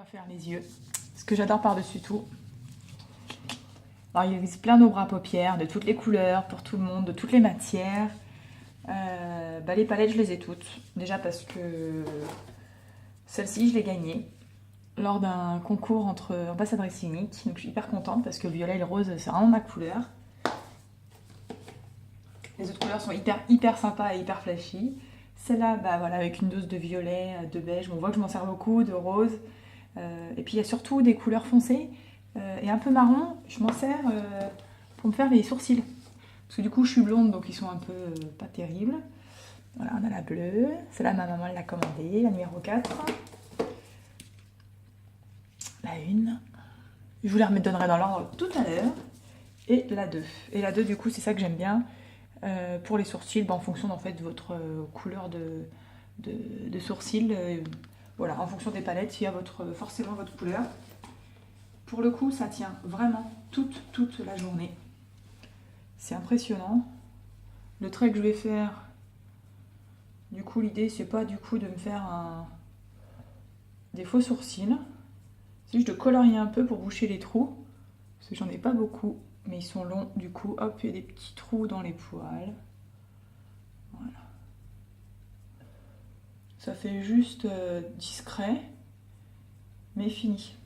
va faire les yeux. Ce que j'adore par-dessus tout. Alors, il existe plein d'ombres à paupières, de toutes les couleurs, pour tout le monde, de toutes les matières. Les palettes, je les ai toutes. Déjà parce que celle-ci, je l'ai gagnée lors d'un concours entre ambassadrices uniques. Donc, je suis hyper contente parce que le violet et le rose, c'est vraiment ma couleur. Les autres couleurs sont hyper sympas et hyper flashy. Celle-là, voilà, avec une dose de violet, de beige. On voit que je m'en sers beaucoup, de rose. Et puis il y a surtout des couleurs foncées et un peu marron. Je m'en sers pour me faire les sourcils. Parce que du coup, je suis blonde, donc ils sont un peu pas terribles. Voilà, on a la bleue. Celle-là, ma maman l'a commandée, la numéro 4. La 1. Je vous la redonnerai dans l'ordre tout à l'heure. Et la 2. Et la 2, du coup, c'est ça que j'aime bien. Pour les sourcils, en fonction en fait, de votre couleur de sourcils. Voilà, en fonction des palettes, il y a forcément votre couleur. Pour le coup, ça tient vraiment toute la journée. C'est impressionnant. Le trait que je vais faire, du coup, l'idée, c'est pas du coup de me faire des faux sourcils. C'est juste de colorier un peu pour boucher les trous. Parce que j'en ai pas beaucoup, mais ils sont longs. Du coup, hop, il y a des petits trous dans les poils. Voilà. Ça fait juste discret, mais fini.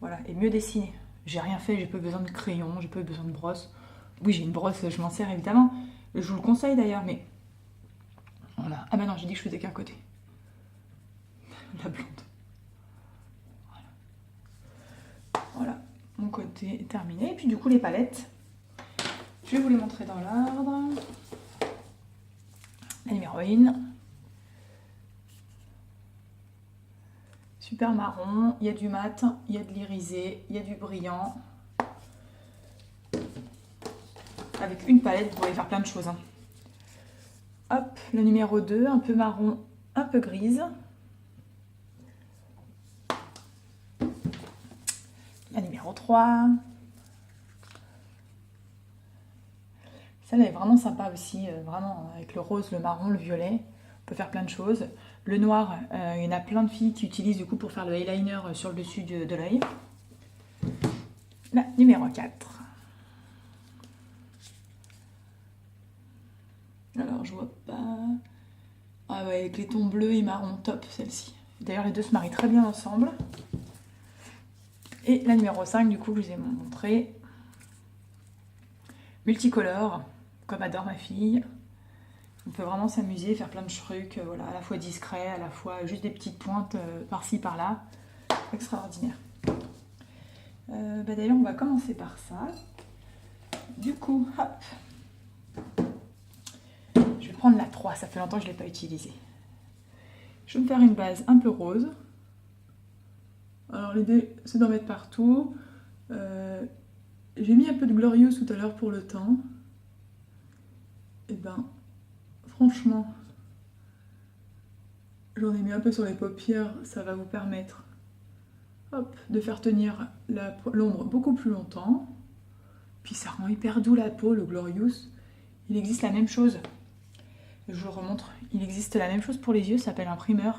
Voilà, et mieux dessiné. J'ai rien fait, j'ai pas besoin de crayon, j'ai pas besoin de brosse. Oui, j'ai une brosse, je m'en sers évidemment. Je vous le conseille d'ailleurs, mais... Voilà. Ah bah non, j'ai dit que je faisais qu'un côté. La blonde. Voilà, mon côté est terminé. Et puis du coup, les palettes, je vais vous les montrer dans l'ordre. La numéro 1. Super marron, il y a du mat, il y a de l'irisé, il y a du brillant. Avec une palette, vous pouvez faire plein de choses. Hop, le numéro 2, un peu marron, un peu grise. La numéro 3. Celle-là est vraiment sympa aussi, vraiment avec le rose, le marron, le violet. On peut faire plein de choses. Le noir, il y en a plein de filles qui utilisent du coup pour faire le eyeliner sur le dessus de l'œil. La numéro 4. Alors, je vois pas... Ah ouais, avec les tons bleus et marron, top celle-ci. D'ailleurs, les deux se marient très bien ensemble. Et la numéro 5, du coup, que je vous ai montré. Multicolore, comme adore ma fille. On peut vraiment s'amuser, faire plein de trucs, voilà, à la fois discret, à la fois juste des petites pointes par-ci, par-là. Extraordinaire. D'ailleurs, on va commencer par ça. Du coup, hop. Je vais prendre la 3, ça fait longtemps que je ne l'ai pas utilisée. Je vais me faire une base un peu rose. Alors l'idée, c'est d'en mettre partout. J'ai mis un peu de Glorious tout à l'heure pour le teint. Et franchement, j'en ai mis un peu sur les paupières, ça va vous permettre de faire tenir l'ombre beaucoup plus longtemps. Puis ça rend hyper doux la peau, le Glorious. Il existe la même chose. Je vous le remontre. Il existe la même chose pour les yeux, ça s'appelle un primer.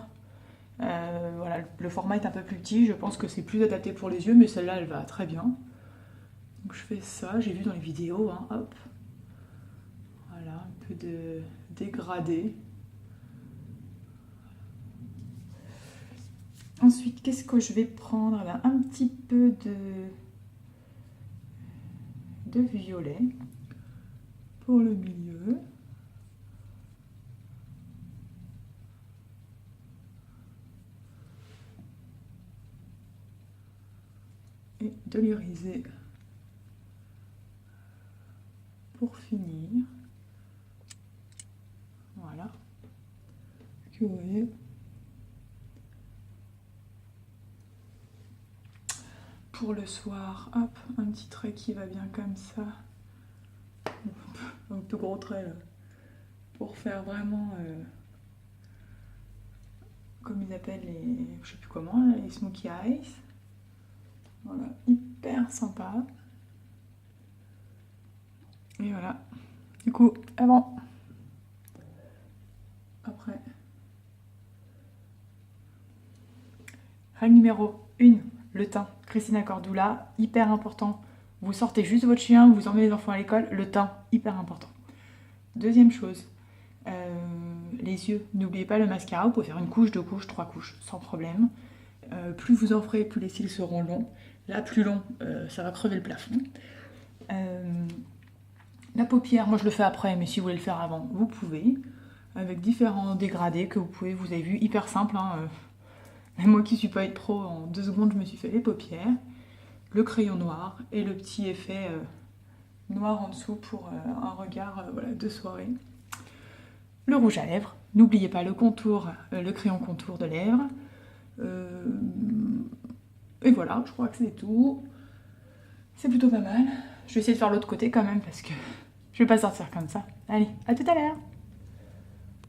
Voilà, le format est un peu plus petit, je pense que c'est plus adapté pour les yeux, mais celle-là, elle va très bien. Donc je fais ça, j'ai vu dans les vidéos, hein, hop. Voilà, un peu de dégradé. Ensuite, qu'est-ce que je vais prendre? Un petit peu de violet pour le milieu. Et de l'iriser pour finir. Voilà. Que vous voyez. Pour le soir, hop, un petit trait qui va bien comme ça. Un peu gros trait là. Pour faire vraiment comme ils appellent les, je sais plus comment, les smokey eyes. Voilà, hyper sympa. Et voilà. Du coup, avant, après, Règle numéro 1, le teint. Christina Cordula, hyper important. Vous sortez juste votre chien, vous emmenez les enfants à l'école, le teint, hyper important. Deuxième chose, les yeux. N'oubliez pas le mascara, vous pouvez faire une couche, 2 couches, 3 couches, sans problème. Plus vous en ferez, plus les cils seront longs. Là, plus long, ça va crever le plafond. La paupière, moi je le fais après, mais si vous voulez le faire avant, vous pouvez. Avec différents dégradés que vous avez vu, hyper simple. Hein, même moi qui suis pas être pro, en 2 secondes, je me suis fait les paupières. Le crayon noir et le petit effet noir en dessous pour un regard voilà, de soirée. Le rouge à lèvres. N'oubliez pas le contour, le crayon contour de lèvres. Et voilà, je crois que c'est tout. C'est plutôt pas mal. Je vais essayer de faire l'autre côté quand même parce que je vais pas sortir comme ça. Allez, à tout à l'heure!